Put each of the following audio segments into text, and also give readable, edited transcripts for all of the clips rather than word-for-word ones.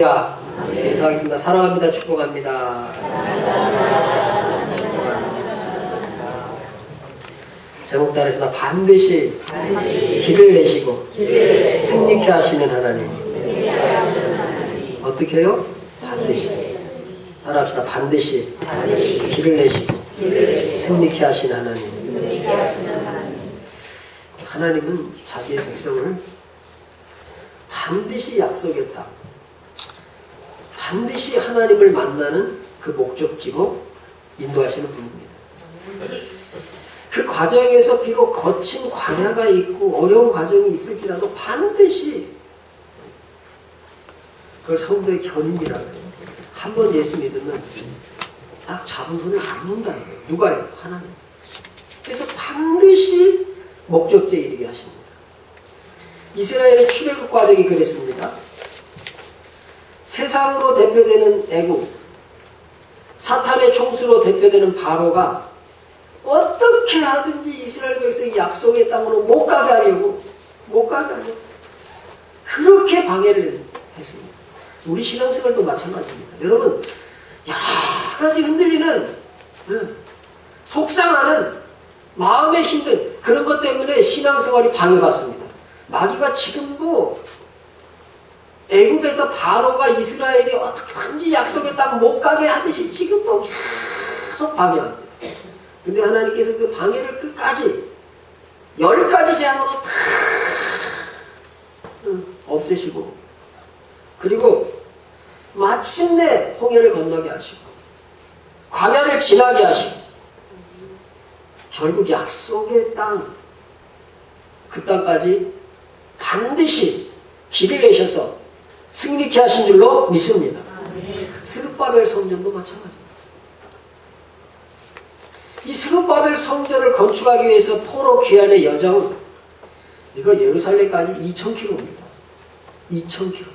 인사하겠습니다. 사랑합니다. 축복합니다. 제목 따르시나 반드시 길을 내시고 승리케 하시는 하나님. 어떻게 해요? 반드시. 따라합시다. 반드시 길을 내시고 승리케 하시는 하나님. 하나님은 자기의 백성을 반드시 약속했다. 반드시 하나님을 만나는 그 목적지로 인도하시는 분입니다. 그 과정에서 비록 거친 광야가 있고 어려운 과정이 있을지라도 반드시 그걸 성도의 견인이라고 해요. 한번 예수 믿으면 딱 잡은 손을 안 놓는다. 누가요? 하나님. 그래서 반드시 목적지에 이르게 하십니다. 이스라엘의 출애굽 과정이 그랬습니다. 세상으로 대표되는 애국, 사탄의 총수로 대표되는 바로가 어떻게 하든지 이스라엘 백성이 약속의 땅으로 못 가게 하려고 그렇게 방해를 했습니다. 우리 신앙생활도 마찬가지입니다. 여러분, 여러 가지 흔들리는, 속상하는, 마음에 힘든 그런 것 때문에 신앙생활이 방해받습니다. 마귀가 지금도 애국에서 바로가 이스라엘이 어떻게든지 약속의 땅 못 가게 하듯이 지금도 계속 방해합니다. 근데 하나님께서 그 방해를 끝까지 10가지 재앙으로 다 없애시고, 그리고 마침내 홍해를 건너게 하시고 광야를 지나게 하시고 결국 약속의 땅, 그 땅까지 반드시 길을 내셔서 승리케 하신 줄로 믿습니다. 스룹바벨 성전도 마찬가지입니다. 이 스룹바벨 성전을 건축하기 위해서 포로 귀환의 여정은 이거 예루살렘까지 2000km입니다. 2000km.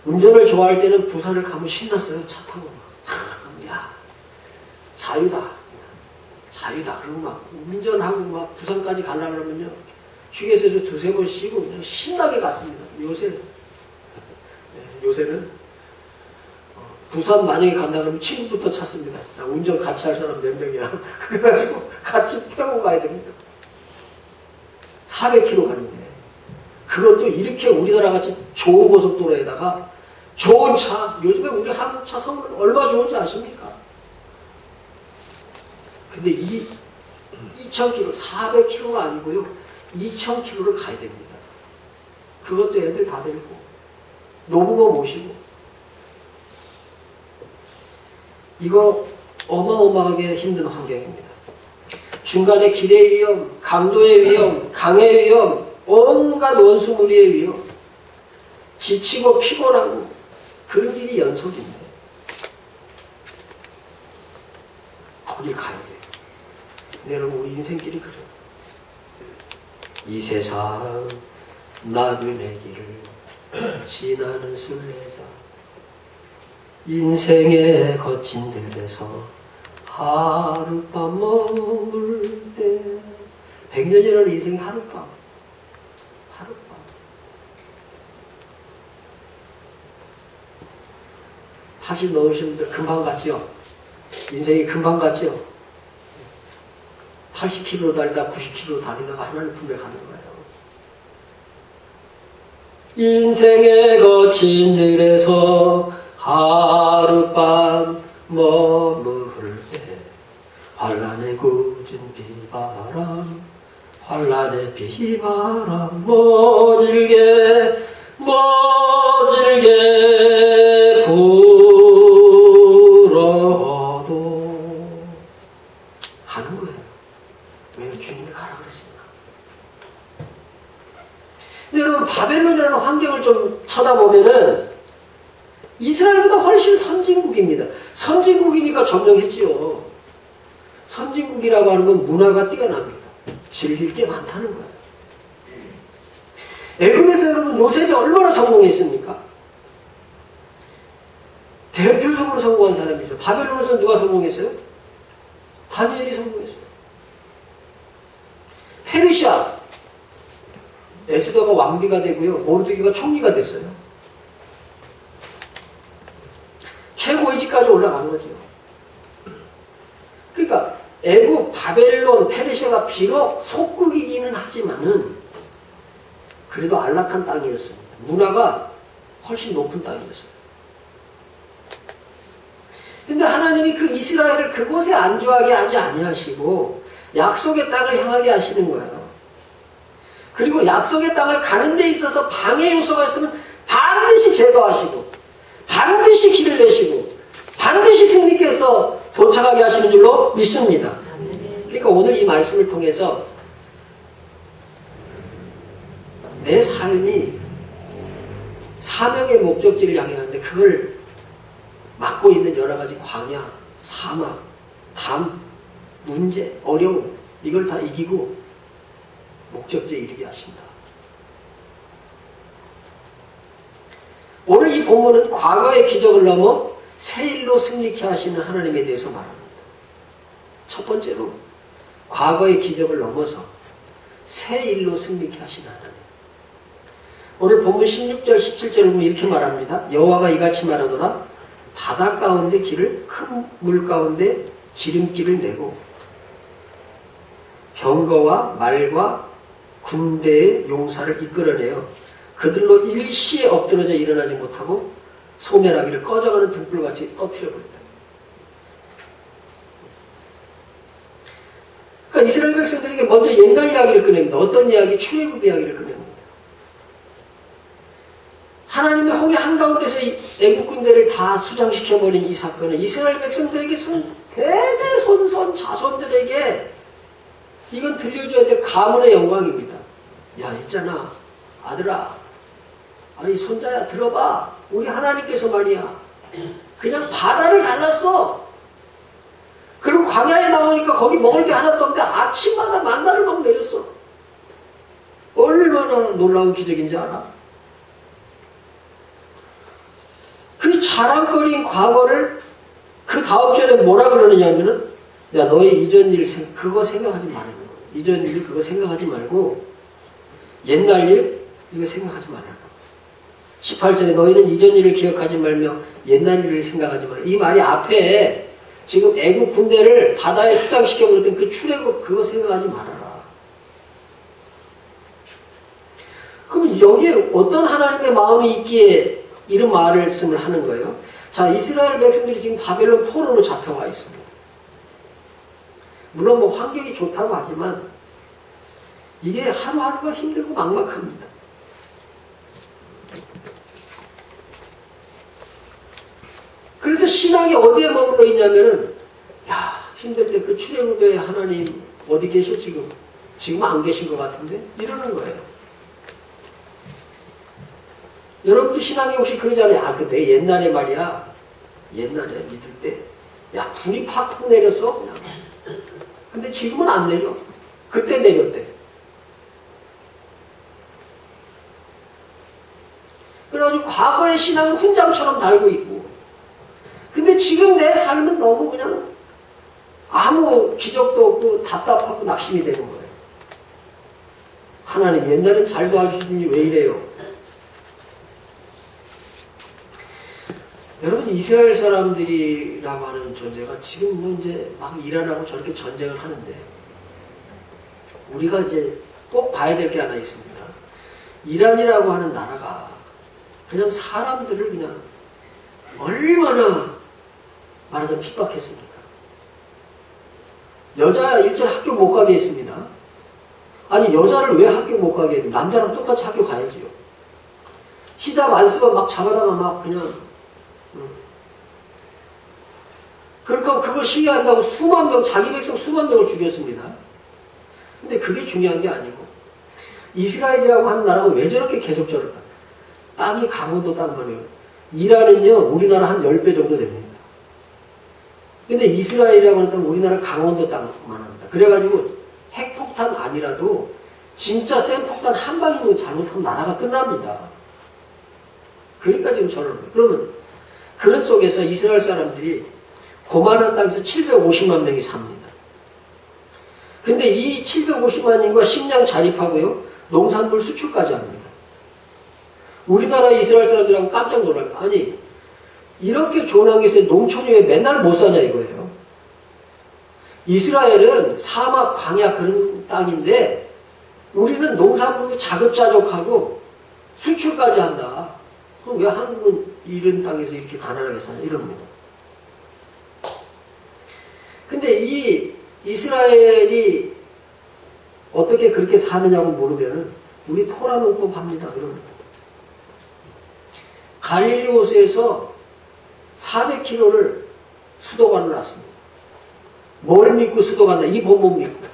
운전을 좋아할 때는 부산을 가면 신났어요. 차 타고 야 자유다. 그리고 막 운전하고 막 부산까지 가려고 그러면요, 휴게소에서 두세 번 쉬고 그냥 신나게 갔습니다. 요새는 부산 만약에 간다 그러면 친구부터 찾습니다. 운전 같이 할 사람 몇 명이야. 그래가지고 같이 태우고 가야 됩니다. 400km 가는데, 그것도 이렇게 우리나라 같이 좋은 고속도로에다가 좋은 차, 요즘에 우리 한국 차 성능 얼마 좋은지 아십니까? 근데 이 2000km, 400km가 아니고요, 2000km를 가야 됩니다. 그것도 애들 다 데리고, 노부모 모시고. 이거 어마어마하게 힘든 환경입니다. 중간에 길의 위험, 강도의 위험, 강의 위험, 온갖 원수무리의 위험, 지치고 피곤하고 그런 일이 연속입니다. 거길 가야 돼요. 여러분, 우리 인생길이 그래요. 이 세상 나그네 길을 지나는 순례자, 인생의 거친 들에서 하룻밤 머물 때, 100년이라는 인생이 하룻밤. 80 넘으신 분들 금방 갔죠? 인생이 금방 갔죠? 80km 달리다 90km 달리다가 하나님 품에 가는 거예요. 인생의 거친 들에서 하룻밤 머무를 때, 환란의 굳은 비바람, 환란의 비바람 모질게 불어도 가는 거예요. 왜? 주님이 가라 그랬으니까. 근데 여러분, 바벨론이라는 환경을 좀 쳐다보면은 이스라엘보다 훨씬 선진국입니다. 선진국이니까 점령했지요. 선진국이라고 하는 건 문화가 뛰어납니다. 즐길 게 많다는 거예요. 애굽에서 여러분, 요셉이 얼마나 성공했습니까? 대표적으로 성공한 사람이죠. 바벨론에서 누가 성공했어요? 다니엘이 성공했어요. 페르시아, 에스더가 왕비가 되고요. 모르드게가 총리가 됐어요. 최고위직까지 올라간 거죠. 그러니까 애국, 바벨론, 페르시아가 비록 속국이기는 하지만은 그래도 안락한 땅이었습니다. 문화가 훨씬 높은 땅이었어요. 근데 하나님이 그 이스라엘을 그곳에 안주하게 하지 아니하시고 약속의 땅을 향하게 하시는 거예요. 그리고 약속의 땅을 가는 데 있어서 방해 요소가 있으면 반드시 제거하시고 반드시 길을 내시고 반드시 승리께서 도착하게 하시는 줄로 믿습니다. 그러니까 오늘 이 말씀을 통해서 내 삶이 사명의 목적지를 향해 가는데 그걸 막고 있는 여러 가지 광야, 사막, 담, 문제, 어려움 이걸 다 이기고 목적지에 이르게 하신다. 오늘 이 본문은 과거의 기적을 넘어 새 일로 승리케 하시는 하나님에 대해서 말합니다. 첫 번째로 과거의 기적을 넘어서 새 일로 승리케 하시는 하나님. 오늘 본문 16절 17절을 보면 이렇게 말합니다. 여호와가 이같이 말하노라 바다 가운데 길을 큰 물 가운데 지름길을 내고 병거와 말과 군대의 용사를 이끌어내어 그들로 일시에 엎드러져 일어나지 못하고 소멸하기를 꺼져가는 등불같이 꺼트려버린다. 그러니까 이스라엘 백성들에게 먼저 옛날 이야기를 꺼냅니다. 어떤 이야기? 출애굽 이야기를 꺼냅니다. 하나님이 홍해 한가운데서 애국 군대를 다 수장시켜버린 이 사건은 이스라엘 백성들에게서는 대대손손 자손들에게 이건 들려줘야 될 가문의 영광입니다. 야, 있잖아. 아들아. 아니, 손자야, 들어봐. 우리 하나님께서 말이야. 그냥 바다를 갈랐어. 그리고 광야에 나오니까 거기 먹을 게 하나도 없는데 아침마다 만나를 막 내렸어. 얼마나 놀라운 기적인지 알아? 그 자랑거리인 과거를 그 다음 절에 뭐라 그러느냐면은 야, 너의 이전 일 그거 생각하지 말고 이전 일 그거 생각하지 말고 옛날 일 이거 생각하지 말라고. 18절에 너희는 이전 일을 기억하지 말며 옛날 일을 생각하지 말라. 이 말이 앞에 지금 애국 군대를 바다에 투장시켜버렸던 그 출애굽 그거 생각하지 말아라. 그럼 여기에 어떤 하나님의 마음이 있기에 이런 말씀을 하는 거예요. 자, 이스라엘 백성들이 지금 바벨론 포로로 잡혀가 있습니다. 물론 뭐 환경이 좋다고 하지만 이게 하루하루가 힘들고 막막합니다. 그래서 신앙이 어디에 머물러 있냐면은 야, 힘들 때 그 출애굽의 하나님 어디 계셔 지금? 지금 안 계신 것 같은데? 이러는 거예요. 여러분도 신앙이 혹시 그러잖아요. 아, 근데 옛날에 말이야. 옛날에 믿을 때 야, 불이 팍팍 내렸어 그냥. 근데 지금은 안 내려. 그때 내렸대. 그래가지고 과거의 신앙은 훈장처럼 달고 있고 근데 지금 내 삶은 너무 그냥 아무 기적도 없고 답답하고 낙심이 되는 거예요. 하나님 옛날엔 잘 도와주시더니 왜 이래요? 여러분 이스라엘 사람들이라고 하는 존재가 지금 뭐 이제 막 이란하고 저렇게 전쟁을 하는데 우리가 이제 꼭 봐야 될 게 하나 있습니다. 이란이라고 하는 나라가 그냥 사람들을 그냥 얼마나 말하자면 핍박했습니까? 여자 일절 학교 못 가게 했습니다. 아니 여자를 왜 학교 못 가게 했는데 남자랑 똑같이 학교 가야지요. 히잡 안 쓰면 막 잡아다가 막 그냥 그러니까 그거 시위한다고 수만 명, 자기 백성 수만 명을 죽였습니다. 근데 그게 중요한 게 아니고 이스라엘이라고 하는 나라가 왜 저렇게 계속 저럴까? 땅이 강원도 땅만이에요. 이란은요 우리나라 한 10배 정도 됩니다. 근데 이스라엘이라고 하는 땅은 우리나라 강원도 땅만 합니다. 그래가지고 핵폭탄 아니라도 진짜 센 폭탄 한 방이면 잘못하면 나라가 끝납니다. 그러니까 지금 저러는 거예요. 그러면 그런 속에서 이스라엘 사람들이 고만한 땅에서 750만 명이 삽니다. 근데 이 750만인과 식량 자립하고요. 농산물 수출까지 합니다. 우리나라 이스라엘 사람들하고 깜짝 놀라요. 아니 이렇게 좋은 환경에서 농촌이 왜 맨날 못 사냐 이거예요. 이스라엘은 사막 광야 그런 땅인데 우리는 농산물로 자급자족하고 수출까지 한다. 그럼 왜 한국은 이런 땅에서 이렇게 가난하게 사냐 이럽니다. 근데 이 이스라엘이 어떻게 그렇게 사느냐고 물으면은 우리 토라농법 합니다. 그럽니다. 갈릴리 호수에서 400km를 수도관을 놨습니다. 뭘 믿고 수도관다? 이 본문 믿고.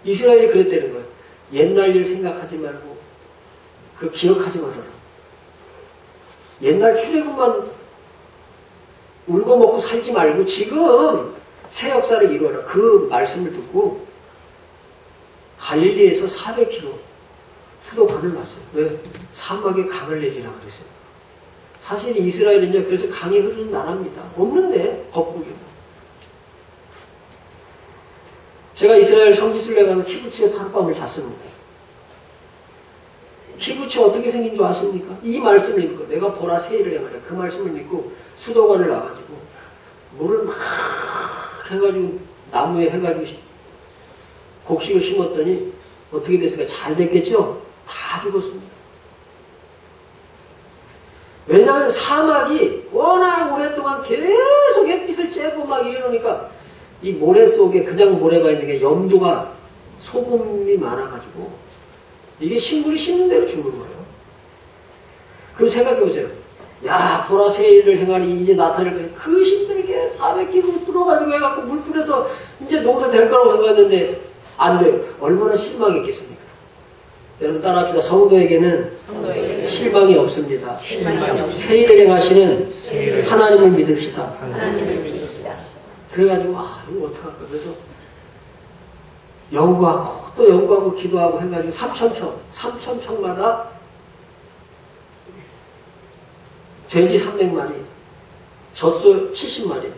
이스라엘이 그랬다는 거예요. 옛날 일 생각하지 말고 그 기억하지 말아라. 옛날 출애굽만 울고 먹고 살지 말고 지금 새 역사를 이루어라. 그 말씀을 듣고 갈릴리에서 400km 수도관을 놨어요. 왜? 사막에 강을 내리라 그랬어요. 사실 이스라엘은요, 그래서 강이 흐르는 나라입니다. 없는데, 거북이. 제가 이스라엘 성지순례 가서 키부츠에서 하룻밤을 잤습니다. 키부츠 어떻게 생긴 줄 아십니까? 이 말씀을 믿고, 내가 보라 세일을 행하라. 그 말씀을 믿고, 수도관을 놔가지고, 물을 막 해가지고, 나무에 해가지고, 곡식을 심었더니, 어떻게 됐을까? 잘 됐겠죠? 다 죽었습니다. 왜냐하면 사막이 워낙 오랫동안 계속 햇빛을 쬐고 막 이러니까 이 모래 속에 그냥 모래가 있는 게 염도가 소금이 많아가지고 이게 식물이 심는 대로 죽는 거예요. 그럼 생각해보세요. 야, 보라 세일을 행하니 이제 나타날 거예요. 그 힘들게 400km 들어가지고 해갖고 물 뿌려서 이제 농사 될 거라고 생각했는데 안 돼요. 얼마나 실망했겠습니까? 여러분 따라합시다. 성도에게는 실망이 없습니다. 세일을 행하시는 하나님을 믿읍시다. 그래가지고 이거 어떡할까. 그래서 연구하고 또 연구하고 기도하고 해가지고 3,000평마다 돼지 300마리, 젖소 70마리.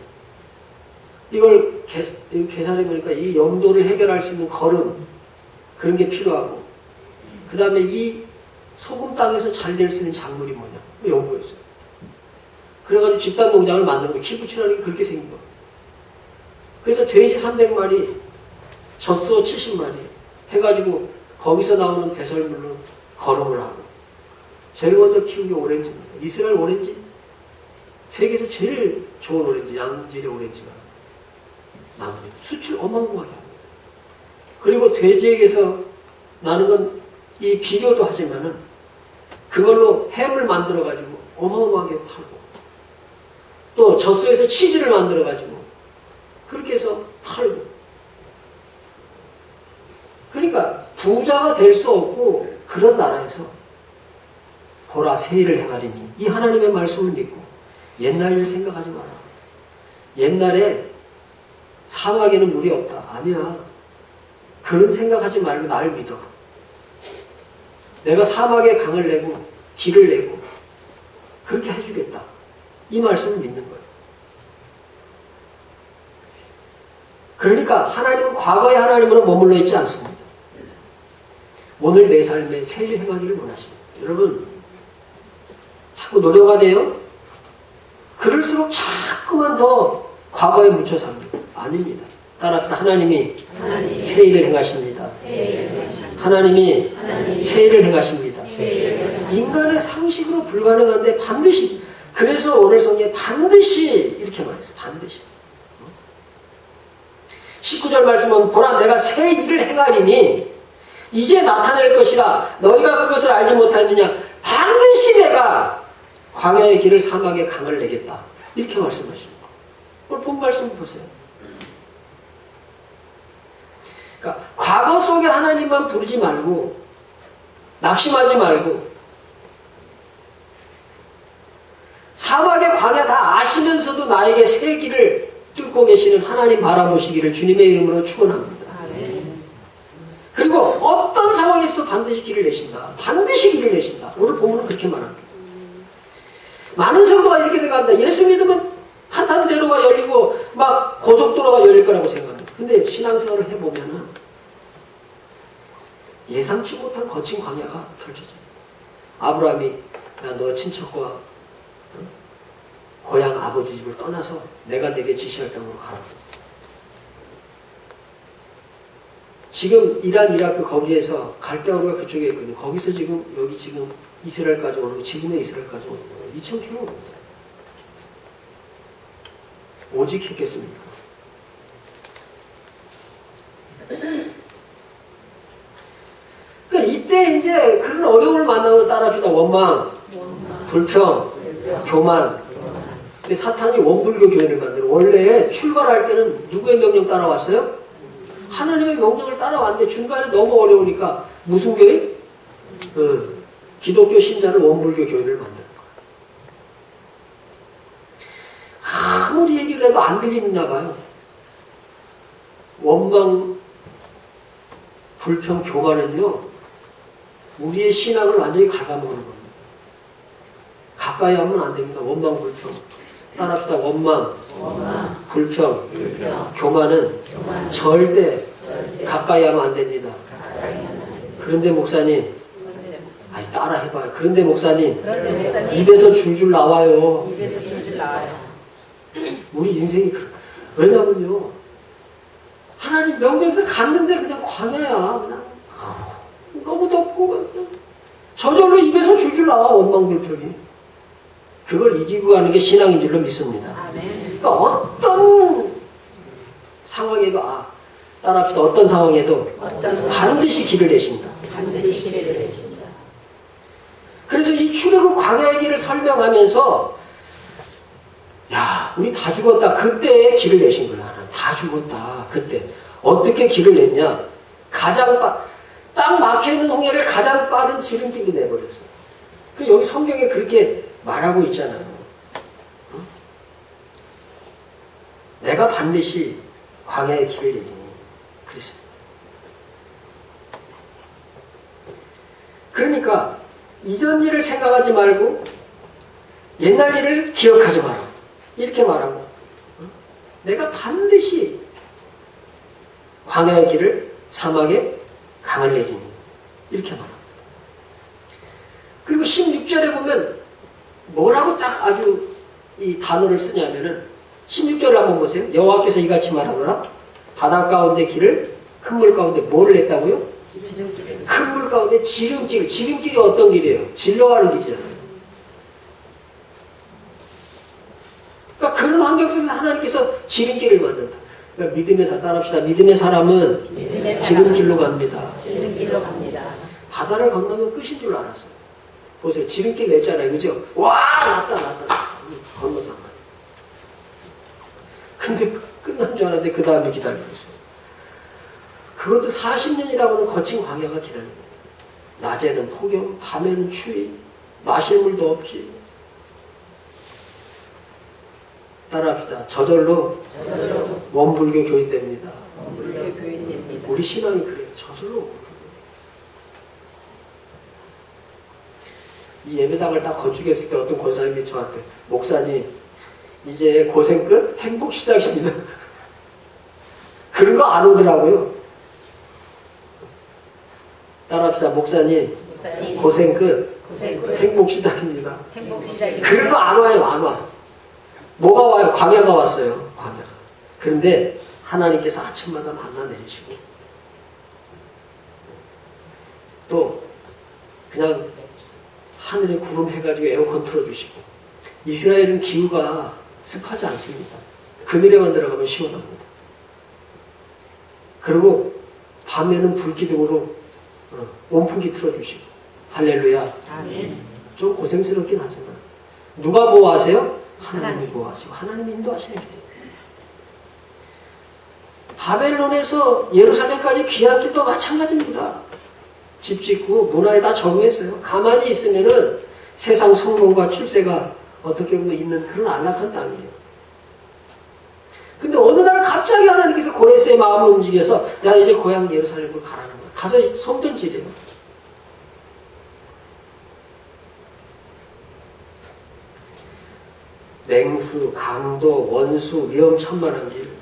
이걸 계산해보니까 이 염도를 해결할 수 있는 거름 그런 게 필요하고 그 다음에 이 소금 땅에서 잘 될 수 있는 작물이 뭐냐? 연구했어요. 그래가지고 집단 농장을 만든 거예요. 키부츠라는 게 그렇게 생긴 거예요. 그래서 돼지 300마리, 젖소 70마리 해가지고 거기서 나오는 배설물로 거름을 하고 제일 먼저 키운 게 오렌지입니다. 이스라엘 오렌지 세계에서 제일 좋은 오렌지, 양질의 오렌지가 나옵니다. 수출 어마어마하게 합니다. 그리고 돼지에게서 나는 건 이 비료도 하지만은 그걸로 햄을 만들어가지고 어마어마하게 팔고 또 젖소에서 치즈를 만들어가지고 그렇게 해서 팔고 그러니까 부자가 될 수 없고 그런 나라에서 보라 세일을 행하리니 이 하나님의 말씀을 믿고 옛날 일 생각하지 마라. 옛날에 사막에는 물이 없다. 아니야. 그런 생각하지 말고 나를 믿어. 내가 사막에 강을 내고 길을 내고 그렇게 해주겠다. 이 말씀을 믿는 거예요. 그러니까 하나님은 과거의 하나님으로 머물러 있지 않습니다. 오늘 내 삶에 세일 행하기를 원하십니다. 여러분 자꾸 노력가 돼요? 그럴수록 자꾸만 더 과거에 묻혀 삽니다. 아닙니다. 따라합시다. 하나님이 세일을 행하십니다. 하나님이 세일을 행하십니다. 인간의 상식으로 불가능한데 반드시 그래서 오늘 성경에 반드시 이렇게 말했어요. 반드시 19절 말씀은 보라 내가 새 일을 행하리니 이제 나타낼 것이라 너희가 그것을 알지 못하느냐 반드시 내가 광야의 길을 사막의 강을 내겠다. 이렇게 말씀하십니다. 오늘 본 말씀 보세요. 그러니까 과거 속에 하나님만 부르지 말고 낙심하지 말고 사막의 광야 다 아시면서도 나에게 새 길을 뚫고 계시는 하나님 바라보시기를 주님의 이름으로 축원합니다. 그리고 어떤 상황에서도 반드시 길을 내신다. 반드시 길을 내신다. 오늘 본문은 그렇게 말합니다. 많은 성도가 이렇게 생각합니다. 예수 믿으면 탄탄 대로가 열리고 막 고속도로가 열릴 거라고 생각합니다. 근데 신앙생활을 해보면은 예상치 못한 거친 광야가 펼쳐져요. 아브라함이 야, 너 친척과 고향 아버지 집을 떠나서 내가 내게 지시할 땅으로 가라. 지금 이란, 이라크 거기에서 갈대아우르가 그쪽에 있거든요. 거기서 지금 여기 지금 이스라엘까지 오는 거, 지금의 이스라엘까지 오는 거예요. 2000km입니다. 오직 했겠습니까? 그러니까 이때 이제 그런 어려움을 만나면 따라주다 원망, 불평, 교만. 근데 사탄이 원불교 교회를 만들어. 원래 출발할 때는 누구의 명령 따라왔어요? 하나님의 명령을 따라왔는데 중간에 너무 어려우니까 무슨 교회? 기독교 신자를 원불교 교회를 만드는 거예요. 아무리 얘기를 해도 안 들리나 봐요. 원망, 불평, 교만은요, 우리의 신앙을 완전히 갉아먹는 겁니다. 가까이 하면 안 됩니다. 원망, 불평. 따라합시다. 원망, 불평, 교만은 절대 가까이 하면 안 됩니다. 그런데 목사님, 아니 따라 해봐요. 그런데 목사님, 입에서 줄줄 나와요. 우리 인생이 왜냐면요, 하나님 명령에서 갔는데 그냥 광야야. 그냥 너무 덥고 저절로 입에서 줄줄 나와. 원망, 불평이. 그걸 이기고 가는 게 신앙인 줄로 믿습니다. 그러니까 어떤 상황에도 따라합시다. 어떤 상황에도 반드시 길을 내신다. 그래서 이 출애굽 광야의 길을 설명하면서 야, 우리 다 죽었다. 그때 길을 내신 거야. 하나님. 다 죽었다. 그때 어떻게 길을 냈냐? 딱 막혀있는 홍해를 가장 빠른 지름길로 내버렸어요. 그 여기 성경에 그렇게 말하고 있잖아요. 내가 반드시 광야의 길을 내리니 그랬습니다. 그러니까 이전 일을 생각하지 말고 옛날 일을 기억하지 마라. 이렇게 말하고 내가 반드시 광야의 길을 사막에 강을 내리니 이렇게 말합니다. 그리고 16절에 보면 뭐라고 딱 아주 이 단어를 쓰냐면은 16절을 한번 보세요. 여호와께서 이같이 말하노라. 바다 가운데 길을 큰 물 가운데 뭐를 냈다고요? 큰 물 가운데 지름길. 지름길이 어떤 길이에요? 질러가는 길이잖아요. 그러니까 그런 환경 속에서 하나님께서 지름길을 만든다. 그러니까 믿음의 사람 따라합시다. 믿음의 사람은 지름길로 갑니다. 바다를 건너면 끝인 줄 알았어요. 보세요. 지름길 냈잖아요. 그죠? 와! 났다. 건너다. 근데 끝난 줄 알았는데 그 다음에 기다리고 있어요. 그것도 40년이라고 하는 거친 광야가 기다립니다. 낮에는 폭염, 밤에는 추위, 마실 물도 없지. 따라합시다. 저절로 원불교 교인됩니다. 우리 신앙이 그래요. 저절로. 이 예배당을 딱 건축했을 때 어떤 권사님이 저한테 목사님 이제 고생 끝? 행복 시작입니다. 그런 거 안 오더라고요. 따라합시다. 목사님 고생 끝? 행복 시작입니다. 그런 거 안 와요. 안 와. 뭐가 와요? 광야가 왔어요. 광야가. 그런데 하나님께서 아침마다 만나 내리시고 또 그냥 하늘에 구름 해가지고 에어컨 틀어주시고. 이스라엘은 기후가 습하지 않습니다. 그늘에만 들어가면 시원합니다. 그리고 밤에는 불기둥으로 온풍기 틀어주시고. 할렐루야. 아멘. 좀 고생스럽긴 하지만 누가 보호하세요? 하나님이 보호하시고 하나님이 인도하시는 길이에요. 바벨론에서 예루살렘까지 귀한 길도 마찬가지입니다. 집 짓고 문화에 다 적응했어요. 가만히 있으면은 세상 성공과 출세가 어떻게 보면 있는 그런 안락한 땅이에요. 근데 어느 날 갑자기 하나님께서 고레스의 마음을 움직여서 야 이제 고향 예루살렘으로 가라는 거야. 가서 성전 지대요. 맹수, 강도, 원수, 위험천만한 길.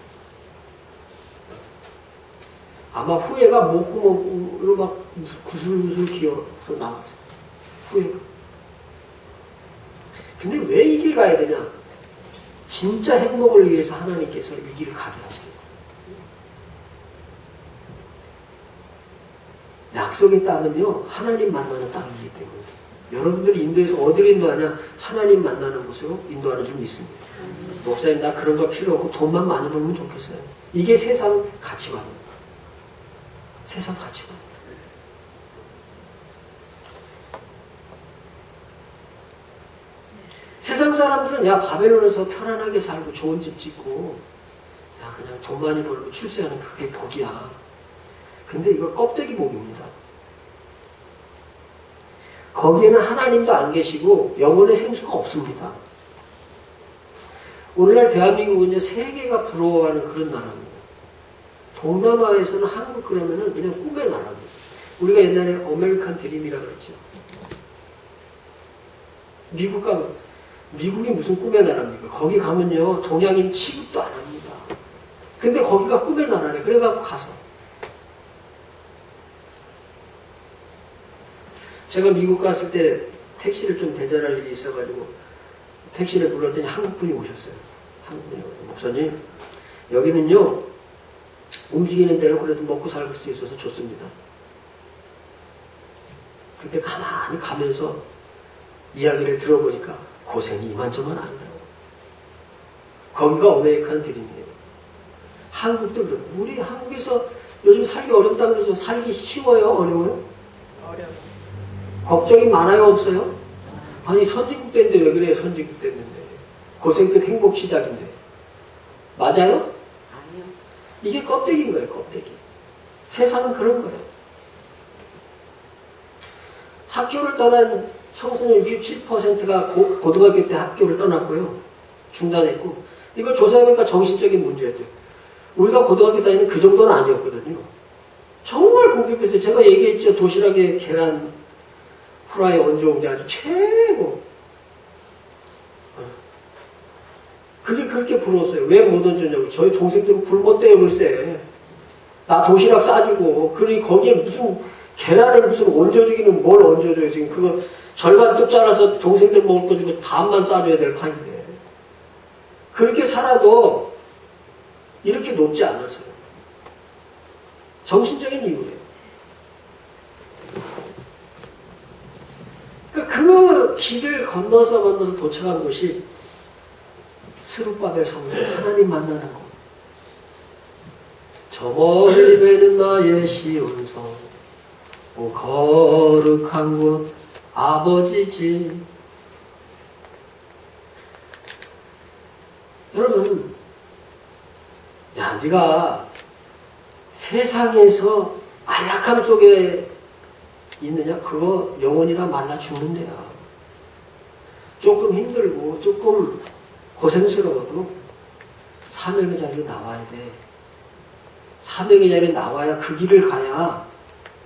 아마 후회가 목구멍으로 막 구슬구슬 기어서 나왔어요. 후회가. 근데 왜 이 길 가야 되냐? 진짜 행복을 위해서 하나님께서 이 길을 가게 하십니다. 약속의 땅은요, 하나님 만나는 땅이기 때문에. 여러분들이 인도에서 어디로 인도하냐? 하나님 만나는 곳으로 인도하는 줄 믿습니다. 목사님, 나 그런 거 필요 없고 돈만 많이 벌면 좋겠어요. 이게 세상 가치관입니다. 세상 가치관. 세상 사람들은 야 바벨론에서 편안하게 살고 좋은 집 짓고 야 그냥 돈 많이 벌고 출세하는 그게 복이야. 근데 이거 껍데기 복입니다. 거기에는 하나님도 안 계시고 영혼의 생수가 없습니다. 오늘날 대한민국은 이제 세계가 부러워하는 그런 나라입니다. 동남아에서는 한국 그러면은 그냥 꿈의 나라입니다. 우리가 옛날에 아메리칸 드림이라고 그랬죠. 미국 가면 미국이 무슨 꿈의 나라입니까? 거기 가면요 동양인 취급도 안 합니다. 근데 거기가 꿈의 나라네. 그래갖고 가서 제가 미국 갔을 때 택시를 좀 대절할 일이 있어가지고 택시를 불렀더니 한국분이 오셨어요. 한국분이 오셨어요. 목사님 여기는요 움직이는 대로 그래도 먹고 살고 수 있어서 좋습니다. 근데 가만히 가면서 이야기를 들어보니까 고생이 이만저만 아니더라고요. 거기가 아메리칸 드림이에요. 한국도 그래요. 우리 한국에서 요즘 살기 어렵다고 그러죠. 살기 쉬워요? 어려워요? 어려워. 걱정이 많아요? 없어요? 아니 선진국 때인데 왜 그래요? 선진국 때인데 고생 끝 행복 시작인데 맞아요? 아니요. 이게 껍데기인 거예요. 껍데기. 세상은 그런 거예요. 학교를 떠난 청소년 67%가 고등학교 때 학교를 떠났고요. 중단했고 이걸 조사해보니까 정신적인 문제였대요. 우리가 고등학교 다니는 그 정도는 아니었거든요. 정말 공격했어요. 제가 얘기했죠. 도시락에 계란 후라이 얹어온 게 아주 최고. 그게 그렇게 부러웠어요. 왜 못 얹었냐고. 저희 동생들은 굶었대요 글쎄. 나 도시락 싸주고 그러니 거기에 무슨 계란을 무슨 얹어주기는 뭘 얹어줘요. 지금 그거 절반 뚝 잘라서 동생들 먹을 거 주고 반만 싸줘야 될 판인데 그렇게 살아도 이렇게 높지 않았어요. 정신적인 이유예요. 그러니까 그 길을 건너서 도착한 곳이 스룹바벨 성전 하나님 만나는 곳. 저 멀리 배는 나의 시온성 오 거룩한 곳 아버지 집. 여러분 야 네가 세상에서 안락함 속에 있느냐? 그거 영혼이 다 말라 죽는데요. 조금 힘들고 조금 고생스러워도 사명의 자리로 나와야 돼. 사명의 자리에 나와야 그 길을 가야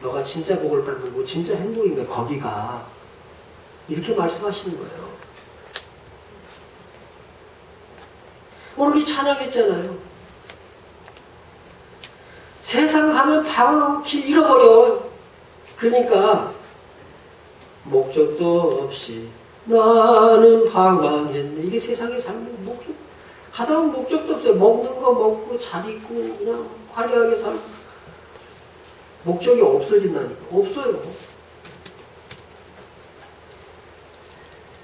너가 진짜 복을 받는 거 진짜 행복인 거야. 거기가 이렇게 말씀하시는 거예요. 오늘 우리 찬양했잖아요. 세상 가면 방황하고 길 잃어버려. 그러니까 목적도 없이 나는 방황했네. 이게 세상의 삶의 목적. 가다 보면 목적도 없어요. 먹는 거 먹고 잘 입고 그냥 화려하게 살고 목적이 없어진다니까. 없어요.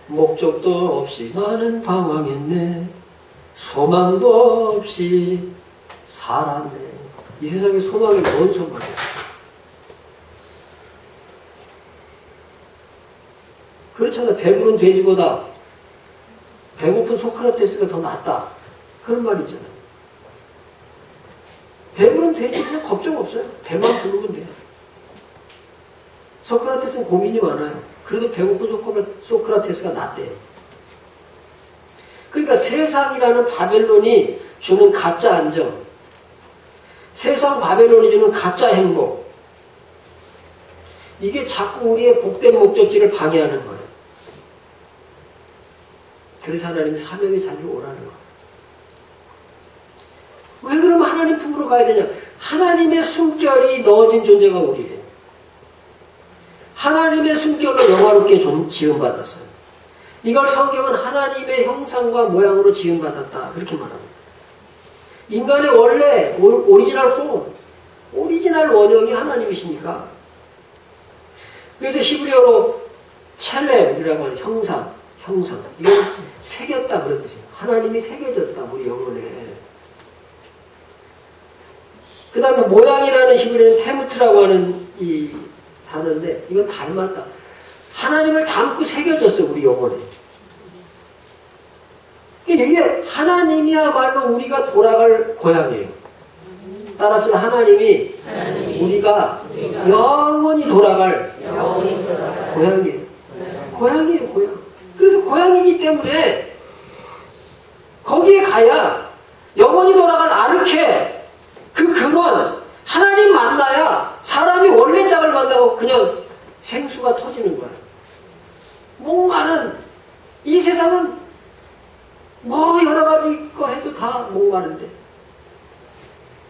목적도 없이 나는 방황했네. 소망도 없이 살았네. 이 세상에 소망이 뭔 소망이야? 그렇잖아요. 배부른 돼지보다 배고픈 소크라테스가 더 낫다. 그런 말이 있잖아요. 배부른 돼지 그냥 걱정 없어요. 배만 부르면 돼요. 소크라테스는 고민이 많아요. 그래도 배고픈 소크라테스가 낫대요. 그러니까 세상이라는 바벨론이 주는 가짜 안정, 세상 바벨론이 주는 가짜 행복, 이게 자꾸 우리의 복된 목적지를 방해하는 거예요. 그래서 하나님이 사명의 자리로 오라는 거예요. 왜 그러면 하나님 품으로 가야 되냐? 하나님의 숨결이 넣어진 존재가 우리예요. 하나님의 숨결로 영화롭게 지음받았어요. 이걸 성경은 하나님의 형상과 모양으로 지음받았다 그렇게 말합니다. 인간의 원래 오리지널 폼, 오리지널 원형이 하나님이시니까. 그래서 히브리어로 첼렘이라고 하는 형상. 이건 새겼다 그런 뜻이에요. 하나님이 새겨졌다 우리 영혼에. 그 다음에 모양이라는 히브리어는 테무트라고 하는 이 단어인데 이건 닮았다. 하나님을 닮고 새겨졌어요 우리 영혼에. 이게 하나님이야말로 우리가 돌아갈 고향이에요. 따라합시다. 하나님이 우리가 영원히 돌아갈 고향이에요. 고향. 그래서 고향이기 때문에 거기에 가야 영원히 돌아갈 아르케 그 근원 하나님 만나야 사람이 원래 짝을 만나고 그냥 생수가 터지는 거예요. 목마른 이 세상은 뭐 여러 가지 거 해도 다 목마른데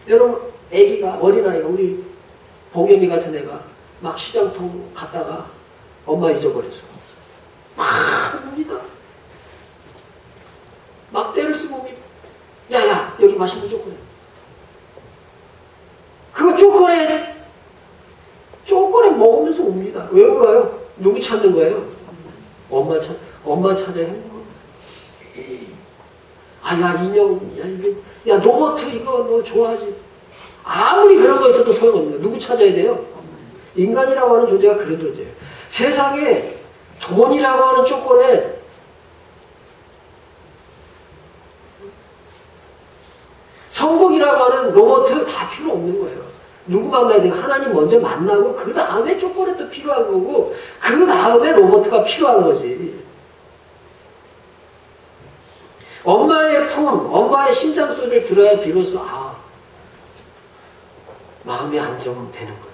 여러분 애기가 어린아이가 우리 봉겸이 같은 애가 막 시장통 갔다가 엄마 잊어버렸어. 막 웁니다. 막 때를 쓰고 웁니다. 야야 여기 맛있는 초콜릿 그거 초콜릿 먹으면서 웁니다. 왜 울어요? 누구 찾는 거예요? 엄마 찾아야 행복. 야 인형 야 로버트 이거 너 좋아하지. 아무리 그런 거 있어도 소용없는 거예요. 누구 찾아야 돼요? 인간이라고 하는 존재가 그런 존재예요. 세상에 돈이라고 하는 초콜릿 성공이라고 하는 로버트 다 필요 없는 거예요. 누구 만나야 돼요? 하나님 먼저 만나고 그 다음에 초콜릿도 필요한 거고 그 다음에 로버트가 필요한 거지. 엄마의 품, 엄마의 심장 소리를 들어야 비로소 마음이 안정되는 거예요.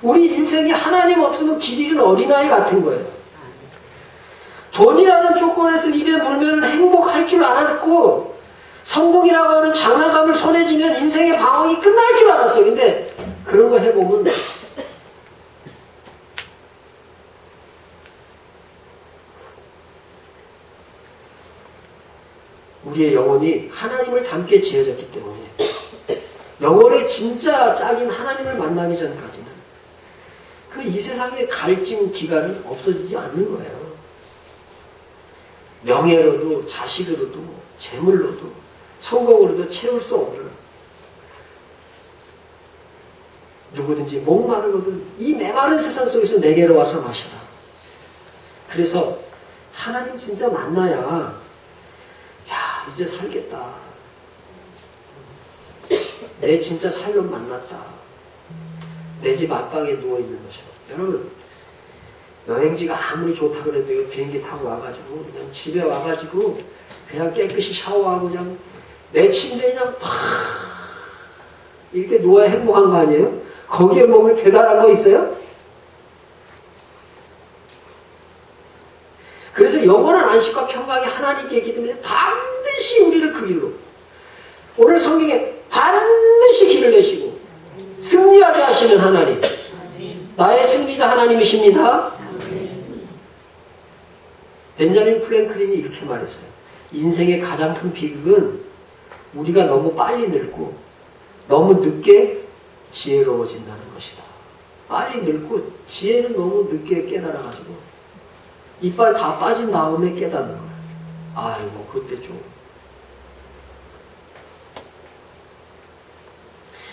우리 인생이 하나님 없으면 길 잃은 어린아이 같은 거예요. 돈이라는 초콜릿을 입에 물면 행복할 줄 알았고 성공이라고 하는 장난감을 손에 쥐면 인생의 방황이 끝날 줄 알았어요. 근데 그런 거 해보면 우리의 영혼이 하나님을 닮게 지어졌기 때문에 영혼의 진짜 짝인 하나님을 만나기 전까지는 그 이 세상의 갈증 기간은 없어지지 않는 거예요. 명예로도 자식으로도 재물로도 성공으로도 채울 수 없는 누구든지 목마르거든 이 메마른 세상 속에서 내게로 와서 마셔라. 그래서 하나님 진짜 만나야 이제 살겠다. 내 진짜 살로 만났다. 내 집 앞방에 누워있는 것이요. 여러분 여행지가 아무리 좋다 그래도 비행기 타고 와가지고 그냥 집에 와가지고 그냥 깨끗이 샤워하고 그냥 내 침대에 그냥 팍 이렇게 누워야 행복한 거 아니에요? 거기에 먹을 배달한 거 있어요? 그래서 영원한 안식과 평강이 하나님께 있기 때문에 반드시 우리를 그 길로 오늘 성경에 반드시 길을 내시고 승리하게 하시는 하나님 나의 승리자 하나님이십니다. 벤자민 프랭클린이 이렇게 말했어요. 인생의 가장 큰 비극은 우리가 너무 빨리 늙고 너무 늦게 지혜로워진다는 것이다. 빨리 늙고 지혜는 너무 늦게 깨달아가지고 이빨 다 빠진 다음에 깨닫는 거예요. 아이고 그때 좀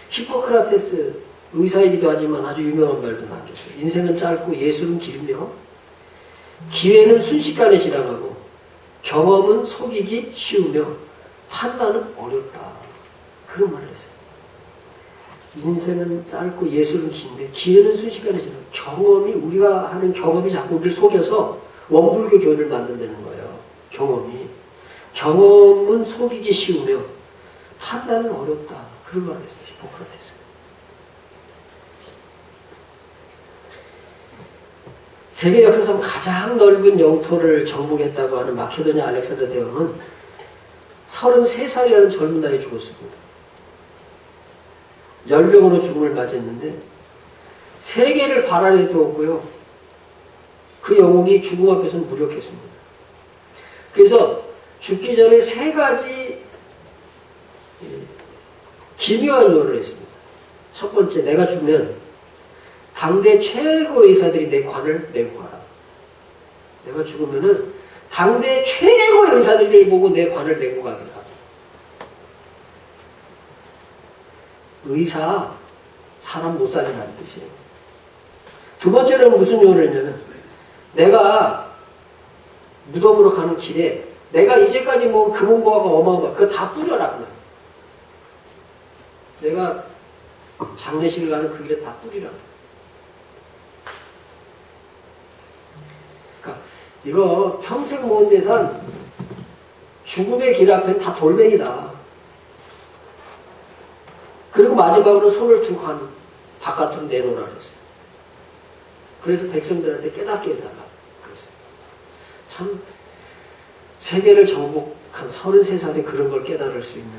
히포크라테스 의사이기도 하지만 아주 유명한 말도 남겼어요. 인생은 짧고 예술은 길며 기회는 순식간에 지나가고 경험은 속이기 쉬우며 판단은 어렵다. 그런 말을 했어요. 인생은 짧고 예술은 긴데 기회는 순식간에 지나가고 경험이 우리가 하는 경험이 자꾸 우리를 속여서 원불교 교를 만든다는 거예요. 경험은 속이기 쉬우며 판단은 어렵다. 그런 말을 했어요. 히포크라테스. 세계 역사상 가장 넓은 영토를 정복했다고 하는 마케도니아 알렉산더 대왕은 33살이라는 젊은 나이에 죽었습니다. 열병으로 죽음을 맞이했는데 세계를 발 아래 두었고요. 그 영혼이 죽음 앞에서 무력했습니다. 그래서 죽기 전에 세 가지 기묘한 요를 했습니다. 첫 번째, 내가 죽으면 당대 최고 의사들이 내 관을 내고 가라. 내가 죽으면은 당대 최고 의사들이 보고 내 관을 내고 가게 하라. 의사, 사람 못 살리라는 뜻이에요. 두 번째로는 무슨 요를 했냐면, 내가 무덤으로 가는 길에 내가 이제까지 뭐 금은보화가 어마어마, 그거 다 뿌려라. 그냥. 내가 장례식을 가는 그 길에 다 뿌리라. 그러니까 이거 평생 모은 재산, 죽음의 길 앞엔 다 돌멩이다. 그리고 마지막으로 손을 두 간 바깥으로 내놓으라 그랬어요. 그래서 백성들한테 깨닫게 해달라 그랬어요. 참 세계를 정복한 33살에 그런 걸 깨달을 수 있는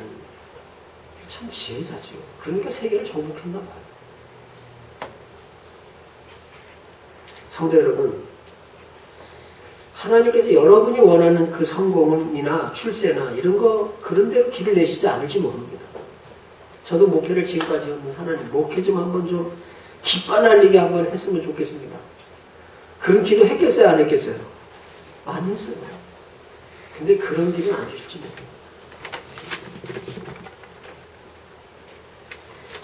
참 지혜자죠. 그러니까 세계를 정복했나 봐요. 성도 여러분, 하나님께서 여러분이 원하는 그 성공이나 출세나 이런 거 그런 대로 길을 내시지 않을지 모릅니다. 저도 목회를 지금까지 하면 하나님 목회 좀 한번 좀 기뻐 날리게 한번 했으면 좋겠습니다. 그런 기도 했겠어요? 안 했겠어요? 많이 했어요. 근데 그런 길은 안 주실지 모릅니다.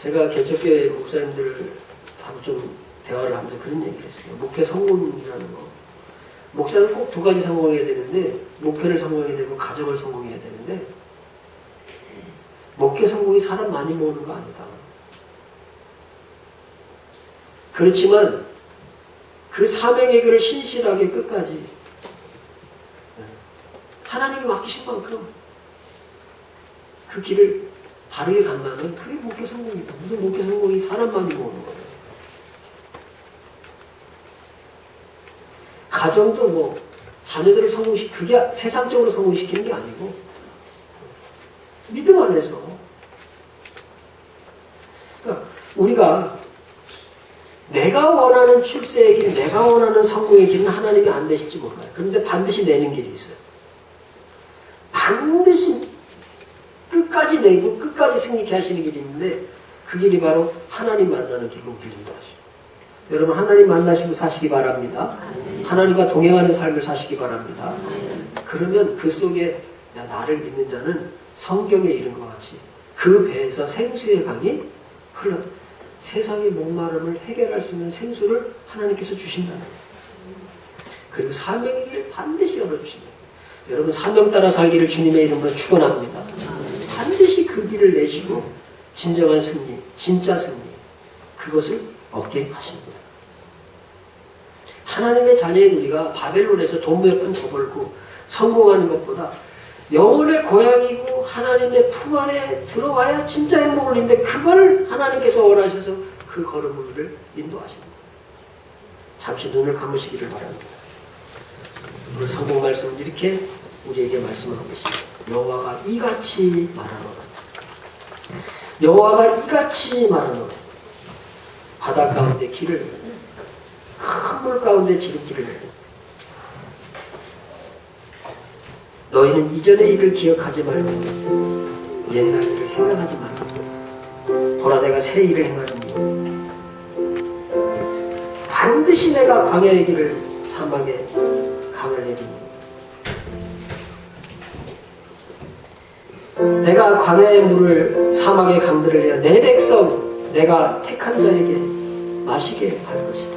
제가 개척교회 목사님들하고 좀 대화를 하면서 그런 얘기를 했어요. 목회 성공이라는 거. 목사는 꼭 두 가지 성공해야 되는데, 목회를 성공해야 되고 가정을 성공해야 되는데, 목회 성공이 사람 많이 모으는 거 아니다. 그렇지만 그 사명의 길을 신실하게 끝까지 하나님이 맡기신 만큼 그 길을 바르게 간다면 그게 목회 성공이다. 무슨 목회 성공이 사람 많이 모으는 거예요. 가정도 뭐 자녀들을 그게 세상적으로 성공시키는 게 아니고 믿음 안에서. 그러니까 우리가 내가 원하는 출세의 길, 내가 원하는 성공의 길은 하나님이 안 내실지 몰라요. 그런데 반드시 내는 길이 있어요. 반드시 끝까지 내고 끝까지 승리케 하시는 길이 있는데 그 길이 바로 하나님 만나는 길로 인도하시고. 여러분 하나님 만나시고 사시기 바랍니다. 하나님과 동행하는 삶을 사시기 바랍니다. 그러면 그 속에 나를 믿는 자는 성경에 이른 것 같이 그 배에서 생수의 강이 흘러 세상의 목마름을 해결할 수 있는 생수를 하나님께서 주신다는 거예요. 그리고 사명의 길을 반드시 열어주신다. 여러분 사명 따라 살기를 주님의 이름으로 축원합니다. 반드시 그 길을 내시고 진정한 승리, 진짜 승리 그것을 얻게 하십니다. 하나님의 자녀인 우리가 바벨론에서 돈 몇 푼 더 벌고 성공하는 것보다 영혼의 고향이고 하나님의 품 안에 들어와야 진짜 행복을 누리는데 그걸 하나님께서 원하셔서 그 걸음을 인도하십니다. 잠시 눈을 감으시기를 바랍니다. 오늘 성공 말씀은 이렇게 우리에게 말씀하고 계십니다. 여호와가 이같이 말하노라. 여호와가 이같이 말하노라. 바다 가운데 길을 큰 물 가운데 지름길을 너희는 이전의 일을 기억하지 말고 옛날 일을 생각하지 말고 보라 내가 새 일을 행하리니 반드시 내가 광야의 길을 사막에 강을 내리니 내가 광야의 물을 사막의 강들을 내어 내 백성 내가 택한 자에게 마시게 할 것이다.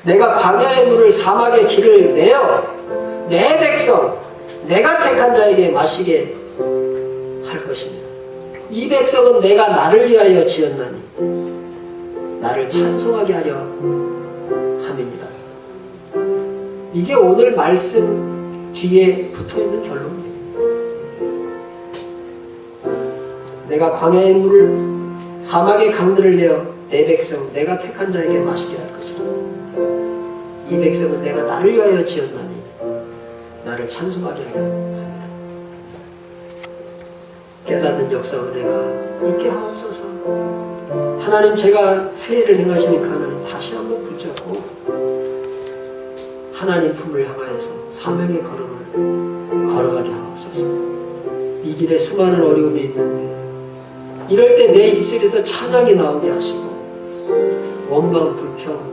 내가 광야의 물을 사막의 길을 내어 내 백성 내가 택한 자에게 마시게 할 것입니다. 이 백성은 내가 나를 위하여 지었나니 나를 찬송하게 하려 함이니라. 이게 오늘 말씀 뒤에 붙어있는 결론이에요. 내가 광야의 물을 사막의 강들을 내어 내 백성 내가 택한 자에게 마시게 할 것이다. 이 백성은 내가 나를 위하여 지었나니 나를 찬송하게 하려 합니다. 깨닫는 역사로 내가 있게 하옵소서. 하나님, 제가 새해를 행하시니까 하나님 다시 한번 붙잡고 하나님 품을 향하여서 사명의 걸음을 걸어가게 하옵소서. 이 길에 수많은 어려움이 있는데 이럴 때 내 입술에서 찬양이 나오게 하시고 원망, 불평,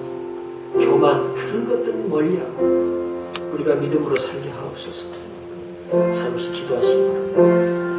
교만 그런 것들은 멀리하고 우리가 믿음으로 살게 하옵소서. 잠시 기도하시기 바랍니다.